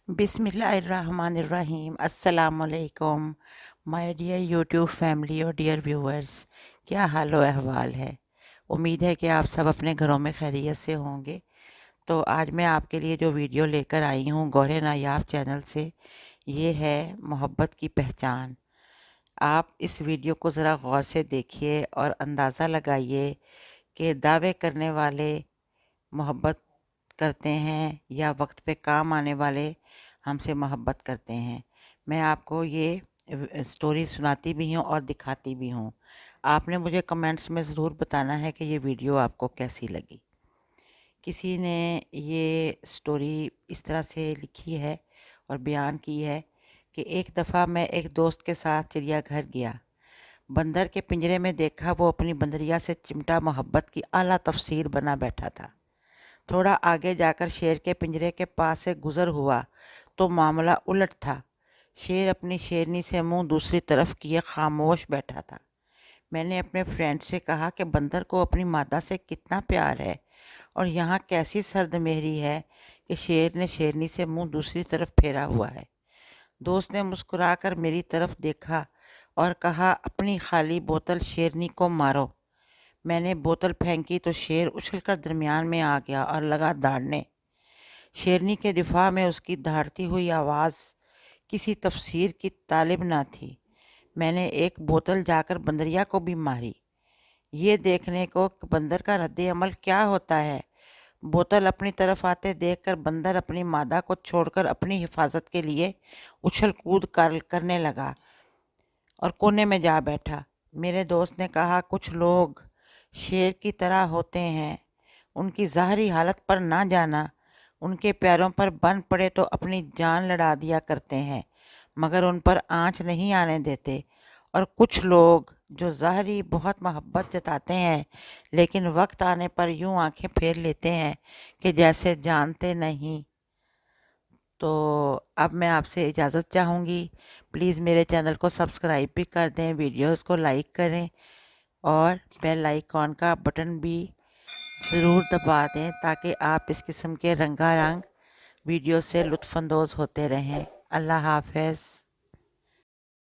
बिस्मिल्लाहिर्रहमानिर्रहीम। अस्सलाम वालेकुम माय डियर यूट्यूब फैमिली और डियर व्यूअर्स, क्या हाल व अहवाल है। उम्मीद है कि आप सब अपने घरों में खैरियत से होंगे। तो आज मैं आपके लिए जो वीडियो लेकर आई हूँ गौहर नायाब चैनल से, ये है मोहब्बत की पहचान। आप इस वीडियो को ज़रा गौर से देखिए और अंदाज़ा लगाइए कि दावे करने वाले मोहब्बत करते हैं या वक्त पे काम आने वाले हमसे मोहब्बत करते हैं। मैं आपको ये स्टोरी सुनाती भी हूँ और दिखाती भी हूँ। आपने मुझे कमेंट्स में ज़रूर बताना है कि ये वीडियो आपको कैसी लगी। किसी ने ये स्टोरी इस तरह से लिखी है और बयान की है कि एक दफ़ा मैं एक दोस्त के साथ चिड़ियाघर गया। बंदर के पिंजरे में देखा वो अपनी बंदरिया से चिमटा मोहब्बत की आला तफसीर बना बैठा था। थोड़ा आगे जाकर शेर के पिंजरे के पास से गुज़र हुआ तो मामला उलट था। शेर अपनी शेरनी से मुंह दूसरी तरफ किए खामोश बैठा था। मैंने अपने फ्रेंड से कहा कि बंदर को अपनी मादा से कितना प्यार है और यहाँ कैसी सर्द मेहरी है कि शेर ने शेरनी से मुंह दूसरी तरफ फेरा हुआ है। दोस्त ने मुस्कुराकर मेरी तरफ देखा और कहा, अपनी खाली बोतल शेरनी को मारो। मैंने बोतल फेंकी तो शेर उछलकर दरमियान में आ गया और लगा दहाड़ने। शेरनी के दिफा में उसकी दहाड़ती हुई आवाज़ किसी तफसीर की तालिब ना थी। मैंने एक बोतल जाकर बंदरिया को भी मारी, ये देखने को कि बंदर का रद्द अमल क्या होता है। बोतल अपनी तरफ आते देखकर बंदर अपनी मादा को छोड़कर अपनी हिफाजत के लिए उछल कूद करने लगा और कोने में जा बैठा। मेरे दोस्त ने कहा, कुछ लोग शेर की तरह होते हैं, उनकी ज़ाहरी हालत पर ना जाना, उनके पैरों पर बन पड़े तो अपनी जान लड़ा दिया करते हैं मगर उन पर आँच नहीं आने देते। और कुछ लोग जो ज़ाहरी बहुत मोहब्बत जताते हैं लेकिन वक्त आने पर यूँ आंखें फेर लेते हैं कि जैसे जानते नहीं। तो अब मैं आपसे इजाज़त चाहूँगी। प्लीज़ मेरे चैनल को सब्सक्राइब भी कर दें, वीडियोस को लाइक करें और बेल आइकॉन का बटन भी ज़रूर दबा दें ताकि आप इस किस्म के रंगारंग वीडियो से लुत्फ़अंदोज़ होते रहें। अल्लाह हाफ़िज़।